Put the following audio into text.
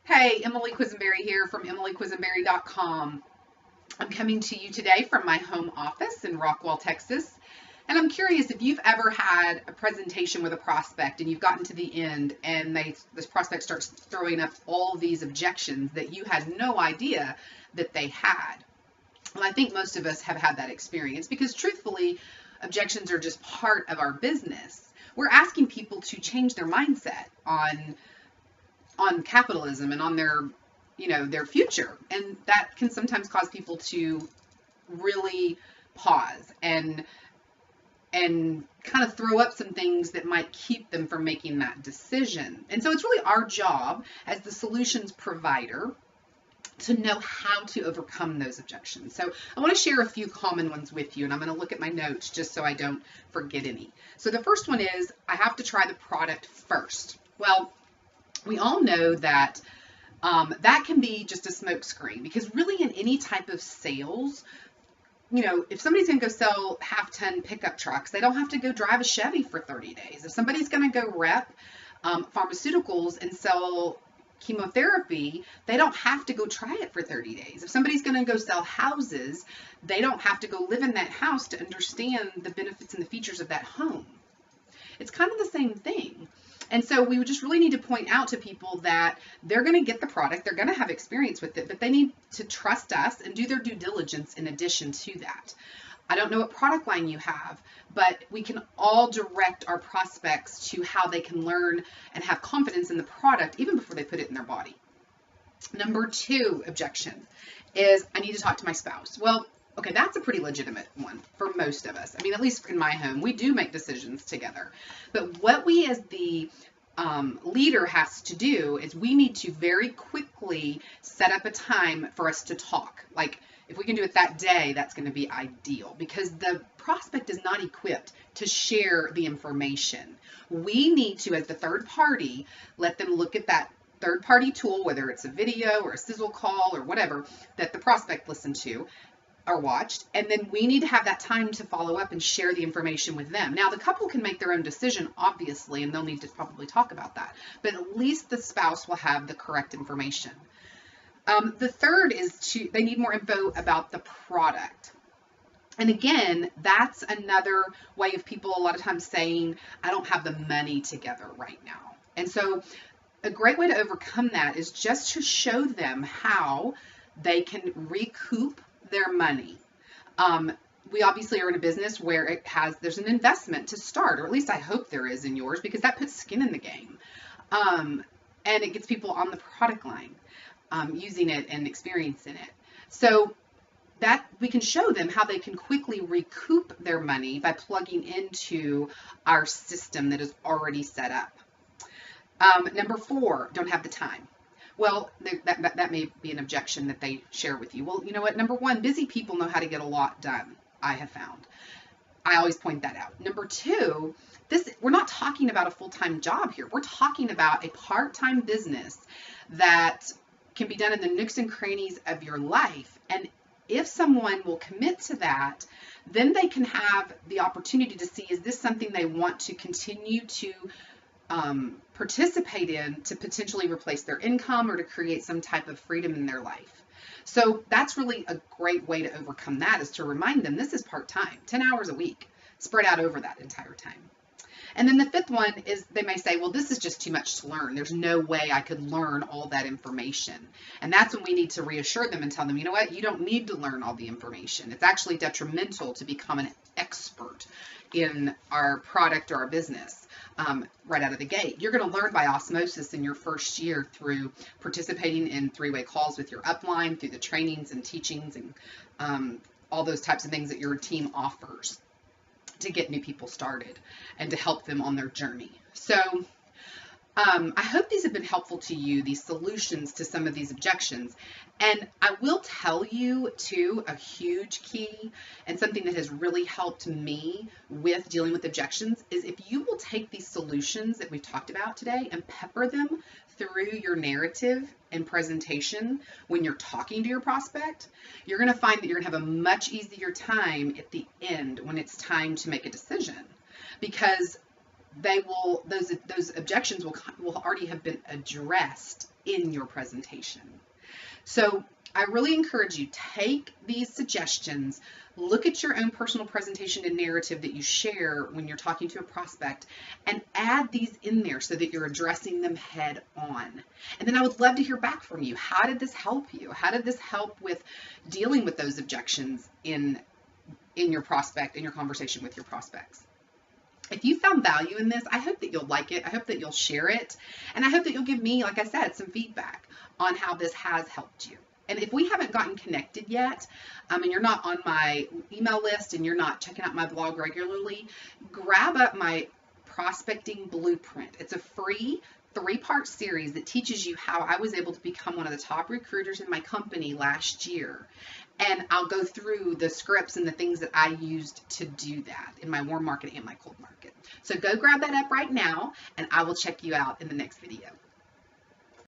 Hey, Emily Quisenberry here from emilyquisenberry.com. I'm coming to you today from my home office in Rockwall, Texas. And I'm curious if you've ever had a presentation with a prospect and you've gotten to the end and this prospect starts throwing up all these objections that you had no idea that they had. Well, I think most of us have had that experience because truthfully, objections are just part of our business. We're asking people to change their mindset on capitalism and on their future, and that can sometimes cause people to really pause and kind of throw up some things that might keep them from making that decision. And so it's really our job as the solutions provider to know how to overcome those objections. So I want to share a few common ones with you, and I'm going to look at my notes just so I don't forget any. So the first one is, I have to try the product first. Well, we all know that that can be just a smokescreen, because really in any type of sales, if somebody's going to go sell half-ton pickup trucks, they don't have to go drive a Chevy for 30 days. If somebody's going to go rep pharmaceuticals and sell chemotherapy, they don't have to go try it for 30 days. If somebody's going to go sell houses, they don't have to go live in that house to understand the benefits and the features of that home. It's kind of the same thing. And so we would just really need to point out to people that they're going to get the product, they're going to have experience with it, but they need to trust us and do their due diligence in addition to that. I don't know what product line you have, but we can all direct our prospects to how they can learn and have confidence in the product even before they put it in their body. Number 2 objection is, I need to talk to my spouse. Well, okay, that's a pretty legitimate one for most of us. I mean, at least in my home, we do make decisions together. But what we as the leader has to do is we need to very quickly set up a time for us to talk. Like, if we can do it that day, that's going to be ideal, because the prospect is not equipped to share the information. We need to, as the third party, let them look at that third-party tool, whether it's a video or a sizzle call or whatever that the prospect listened to or watched, and then we need to have that time to follow up and share the information with them. Now, the couple can make their own decision, obviously, and they'll need to probably talk about that, but at least the spouse will have the correct information. The third is they need more info about the product. And again, that's another way of people a lot of times saying, I don't have the money together right now. And so a great way to overcome that is just to show them how they can recoup their money. We obviously are in a business where there's an investment to start, or at least I hope there is in yours, because that puts skin in the game. And it gets people on the product line, using it and experiencing it. So that we can show them how they can quickly recoup their money by plugging into our system that is already set up. Number 4, don't have the time. Well, that may be an objection that they share with you. Well, you know what? Number 1, busy people know how to get a lot done, I have found. I always point that out. Number 2, we're not talking about a full-time job here. We're talking about a part-time business that can be done in the nooks and crannies of your life. And if someone will commit to that, then they can have the opportunity to see, is this something they want to continue to participate in to potentially replace their income or to create some type of freedom in their life. So that's really a great way to overcome that, is to remind them this is part-time, 10 hours a week, spread out over that entire time. And then the 5th one is, they may say, well, this is just too much to learn. There's no way I could learn all that information. And that's when we need to reassure them and tell them, you know what, you don't need to learn all the information. It's actually detrimental to become an expert in our product or our business right out of the gate. You're going to learn by osmosis in your first year through participating in 3-way calls with your upline, through the trainings and teachings and all those types of things that your team offers to get new people started and to help them on their journey. So I hope these have been helpful to you, these solutions to some of these objections. And I will tell you too, a huge key and something that has really helped me with dealing with objections is, if you will take these solutions that we've talked about today and pepper them through your narrative and presentation when you're talking to your prospect, you're going to find that you're going to have a much easier time at the end when it's time to make a decision, because those objections will already have been addressed in your presentation. So I really encourage you, take these suggestions, look at your own personal presentation and narrative that you share when you're talking to a prospect, and add these in there so that you're addressing them head on. And then I would love to hear back from you. How did this help you? How did this help with dealing with those objections in your prospect, in your conversation with your prospects? If you found value in this, I hope that you'll like it. I hope that you'll share it. And I hope that you'll give me, like I said, some feedback on how this has helped you. And if we haven't gotten connected yet, and you're not on my email list and you're not checking out my blog regularly, grab up my Prospecting Blueprint. It's a free 3-part series that teaches you how I was able to become one of the top recruiters in my company last year. And I'll go through the scripts and the things that I used to do that in my warm market and my cold market. So go grab that up right now, and I will check you out in the next video.